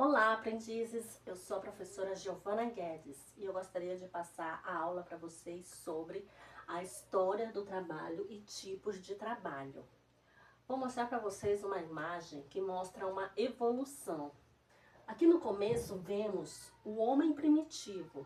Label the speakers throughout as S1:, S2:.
S1: Olá, aprendizes! Eu sou a professora Giovana Guedes e eu gostaria de passar a aula para vocês sobre a história do trabalho e tipos de trabalho. Vou mostrar para vocês uma imagem que mostra uma evolução. Aqui no começo vemos o homem primitivo.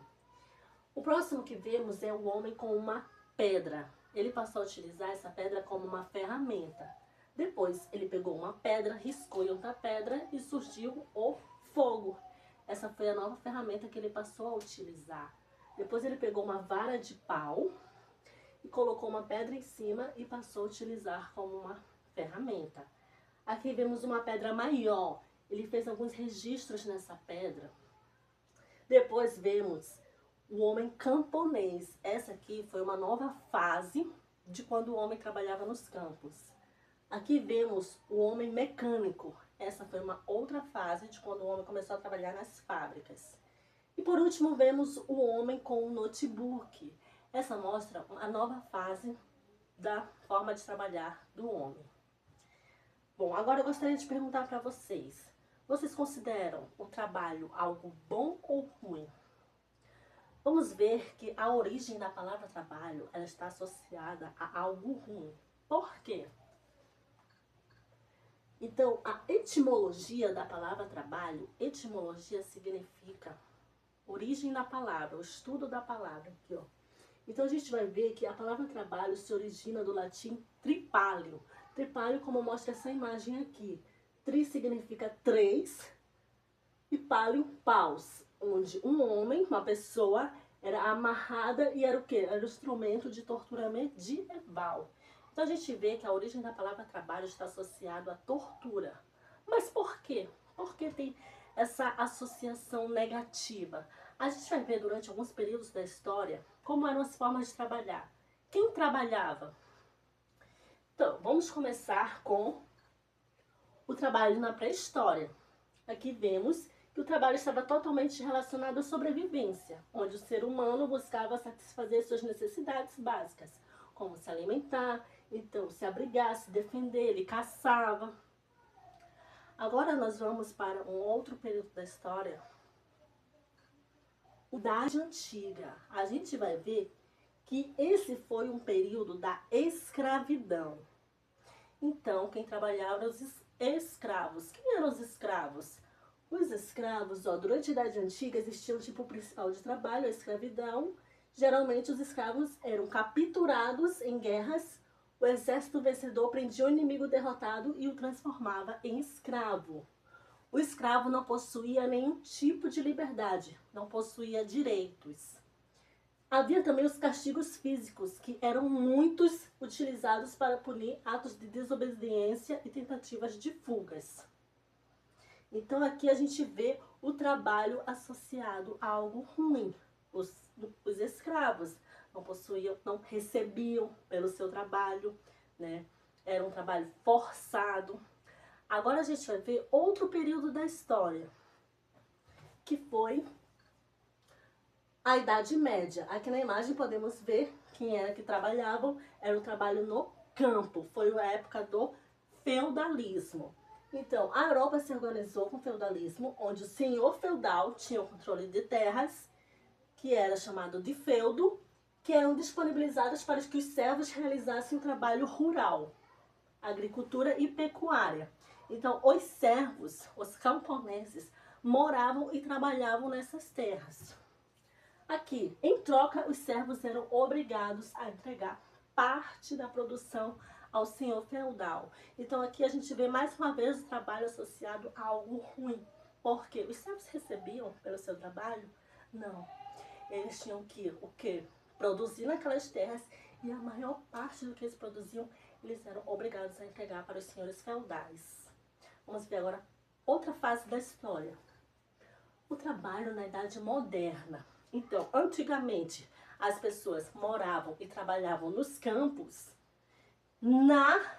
S1: O próximo que vemos é o homem com uma pedra. Ele passou a utilizar essa pedra como uma ferramenta. Depois ele pegou uma pedra, riscou em outra pedra e surgiu o fogo. Essa foi a nova ferramenta que ele passou a utilizar. Depois ele pegou uma vara de pau e colocou uma pedra em cima e passou a utilizar como uma ferramenta. Aqui vemos uma pedra maior. Ele fez alguns registros nessa pedra. Depois vemos o homem camponês. Essa aqui foi uma nova fase de quando o homem trabalhava nos campos. Aqui vemos o homem mecânico. Essa foi uma outra fase de quando o homem começou a trabalhar nas fábricas. E por último vemos o homem com o notebook. Essa mostra a nova fase da forma de trabalhar do homem. Bom, agora eu gostaria de perguntar para vocês. Vocês consideram o trabalho algo bom ou ruim? Vamos ver que a origem da palavra trabalho ela está associada a algo ruim. Por quê? Então, a etimologia da palavra trabalho, etimologia significa origem da palavra, o estudo da palavra aqui, ó. Então, a gente vai ver que a palavra trabalho se origina do latim tripalio. Tripalio, como mostra essa imagem aqui. Tri significa três e palio, paus, onde um homem, uma pessoa, era amarrada e era o quê? Era o instrumento de tortura medieval. Então a gente vê que a origem da palavra trabalho está associado à tortura. Mas por quê? Por que tem essa associação negativa? A gente vai ver durante alguns períodos da história como eram as formas de trabalhar. Quem trabalhava? Então, vamos começar com o trabalho na pré-história. Aqui vemos que o trabalho estava totalmente relacionado à sobrevivência, onde o ser humano buscava satisfazer suas necessidades básicas, como se alimentar, então se abrigar, se defender, ele caçava. Agora nós vamos para um outro período da história, o Idade Antiga. A gente vai ver que esse foi um período da escravidão. Então, quem trabalhava eram os escravos. Quem eram os escravos? Os escravos, durante a Idade Antiga existia um tipo principal de trabalho, a escravidão. Geralmente os escravos eram capturados em guerras, o exército vencedor prendia o inimigo derrotado e o transformava em escravo. O escravo não possuía nenhum tipo de liberdade, não possuía direitos. Havia também os castigos físicos, que eram muitos utilizados para punir atos de desobediência e tentativas de fugas. Então aqui a gente vê o trabalho associado a algo ruim. Os escravos não possuíam, não recebiam pelo seu trabalho, né? Era um trabalho forçado. Agora a gente vai ver outro período da história, que foi a Idade Média. Aqui na imagem podemos ver quem era que trabalhavam, era o trabalho no campo, foi a época do feudalismo. Então, a Europa se organizou com o feudalismo, onde o senhor feudal tinha o controle de terras, que era chamado de feudo, que eram disponibilizadas para que os servos realizassem o trabalho rural, agricultura e pecuária. Então, os servos, os camponeses, moravam e trabalhavam nessas terras. Aqui, em troca, os servos eram obrigados a entregar parte da produção ao senhor feudal. Então aqui a gente vê mais uma vez o trabalho associado a algo ruim. Porque os servos recebiam pelo seu trabalho? Não. Eles tinham que o quê? Produzir naquelas terras e a maior parte do que eles produziam, eles eram obrigados a entregar para os senhores feudais. Vamos ver agora outra fase da história. O trabalho na Idade Moderna. Então, antigamente, as pessoas moravam e trabalhavam nos campos. Na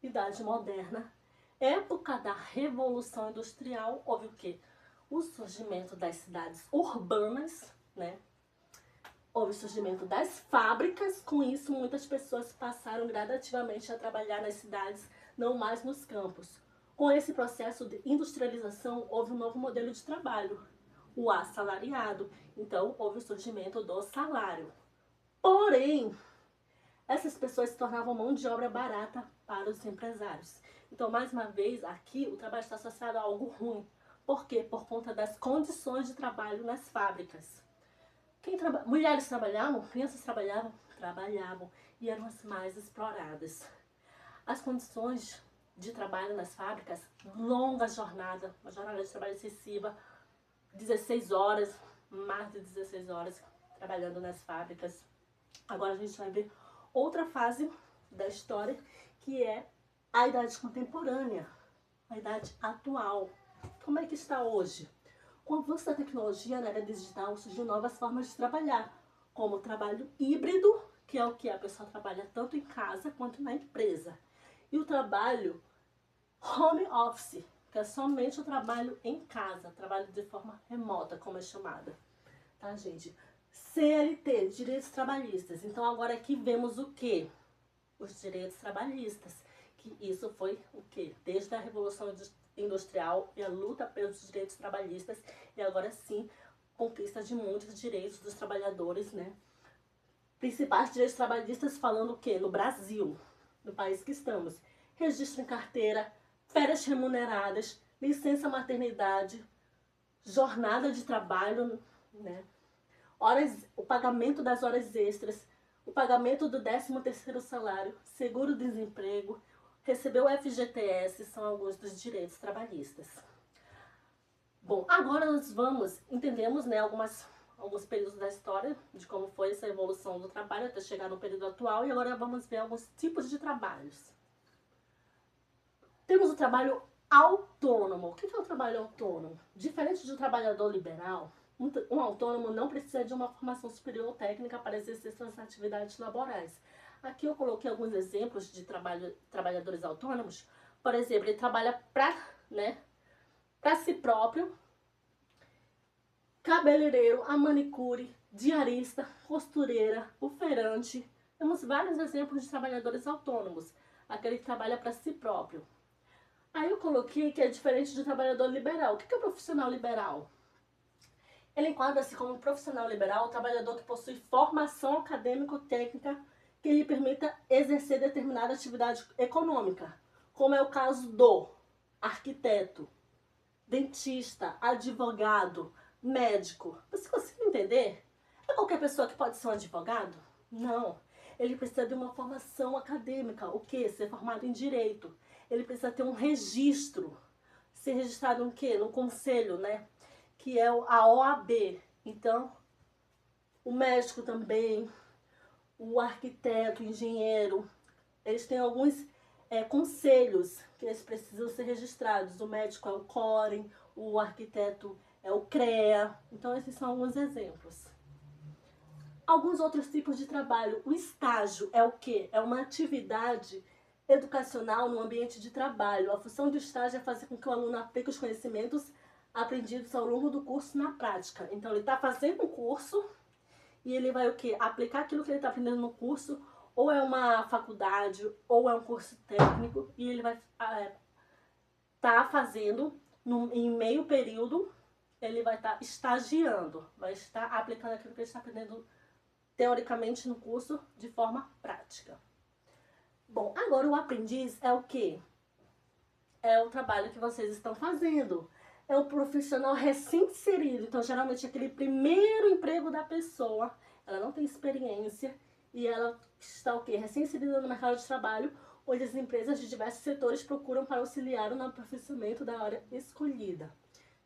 S1: Idade Moderna, época da Revolução Industrial, houve o quê? O surgimento das cidades urbanas, né? Houve o surgimento das fábricas, com isso muitas pessoas passaram gradativamente a trabalhar nas cidades, não mais nos campos. Com esse processo de industrialização, houve um novo modelo de trabalho, o assalariado. Então, houve o surgimento do salário. Porém, essas pessoas se tornavam mão de obra barata para os empresários. Então, mais uma vez, aqui o trabalho está associado a algo ruim. Por quê? Por conta das condições de trabalho nas fábricas. Mulheres trabalhavam, crianças trabalhavam, e eram as mais exploradas. As condições de trabalho nas fábricas, longa jornada, uma jornada de trabalho excessiva, 16 horas, mais de 16 horas trabalhando nas fábricas. Agora a gente vai ver outra fase da história, que é a idade contemporânea, a idade atual. Como é que está hoje? Com o avanço da tecnologia na era digital, surgiram novas formas de trabalhar, como o trabalho híbrido, que é o que a pessoa trabalha tanto em casa quanto na empresa. E o trabalho home office, que é somente o trabalho em casa, trabalho de forma remota, como é chamada. Tá, gente? CLT, direitos trabalhistas. Então, agora aqui vemos o quê? Os direitos trabalhistas. Que isso foi o quê? Desde a Revolução Industrial e a luta pelos direitos trabalhistas, e agora sim, conquista de muitos direitos dos trabalhadores, né? Principais direitos trabalhistas falando o quê? No Brasil, no país que estamos. Registro em carteira, férias remuneradas, licença maternidade, jornada de trabalho, né? O pagamento das horas extras, o pagamento do 13º salário, seguro-desemprego, receber o FGTS, são alguns dos direitos trabalhistas. Bom, agora nós entendemos, né, alguns períodos da história, de como foi essa evolução do trabalho até chegar no período atual, e agora vamos ver alguns tipos de trabalhos. Temos o trabalho autônomo. O que é o trabalho autônomo? Diferente de um trabalhador liberal, um autônomo não precisa de uma formação superior ou técnica para exercer suas atividades laborais. Aqui eu coloquei alguns exemplos de trabalhadores autônomos. Por exemplo, ele trabalha para si próprio, cabeleireiro, a manicure, diarista, costureira, o feirante. Temos vários exemplos de trabalhadores autônomos. Aquele que trabalha para si próprio. Aí eu coloquei que é diferente do trabalhador liberal. O que é o profissional liberal? Ele enquadra-se como um profissional liberal, um trabalhador que possui formação acadêmico-técnica que lhe permita exercer determinada atividade econômica, como é o caso do arquiteto, dentista, advogado, médico. Você consegue entender? É qualquer pessoa que pode ser um advogado? Não. Ele precisa de uma formação acadêmica. O quê? Ser formado em direito. Ele precisa ter um registro. Ser registrado no quê? No conselho, né? Que é a OAB. Então, o médico também, o arquiteto, o engenheiro, eles têm alguns conselhos que eles precisam ser registrados. O médico é o COREN, o arquiteto é o CREA. Então, esses são alguns exemplos. Alguns outros tipos de trabalho. O estágio é o quê? É uma atividade educacional no ambiente de trabalho. A função do estágio é fazer com que o aluno aplique os conhecimentos aprendidos ao longo do curso na prática. Então, ele está fazendo um curso e ele vai o quê? Aplicar aquilo que ele está aprendendo no curso, ou é uma faculdade, ou é um curso técnico, e ele vai tá fazendo em meio período, ele vai estar estagiando, vai estar aplicando aquilo que ele está aprendendo teoricamente no curso de forma prática. Bom, agora o aprendiz é o quê? É o trabalho que vocês estão fazendo. É um profissional recém-inserido. Então, geralmente, aquele primeiro emprego da pessoa, ela não tem experiência e ela está o quê? Recém-inserida no mercado de trabalho, onde as empresas de diversos setores procuram para auxiliar no aperfeiçoamento da área escolhida.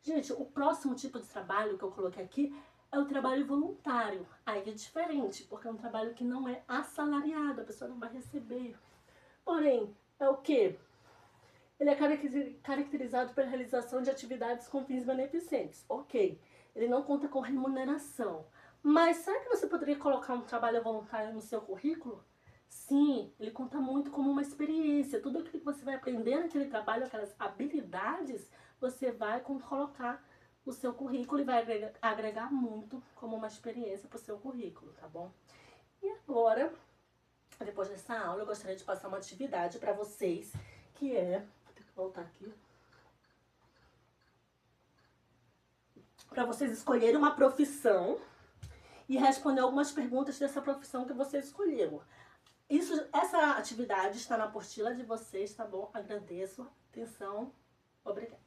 S1: Gente, o próximo tipo de trabalho que eu coloquei aqui é o trabalho voluntário. Aí é diferente, porque é um trabalho que não é assalariado, a pessoa não vai receber. Porém, é o quê? Ele é caracterizado pela realização de atividades com fins beneficentes. Ok, ele não conta com remuneração. Mas será que você poderia colocar um trabalho voluntário no seu currículo? Sim, ele conta muito como uma experiência. Tudo aquilo que você vai aprender naquele trabalho, aquelas habilidades, você vai colocar no seu currículo e vai agregar muito como uma experiência para o seu currículo, tá bom? E agora, depois dessa aula, eu gostaria de passar uma atividade para vocês, que é... Vou ter que voltar aqui. para vocês escolherem uma profissão e responder algumas perguntas dessa profissão que você escolheu. Essa atividade está na apostila de vocês, tá bom? Agradeço. Atenção. Obrigada.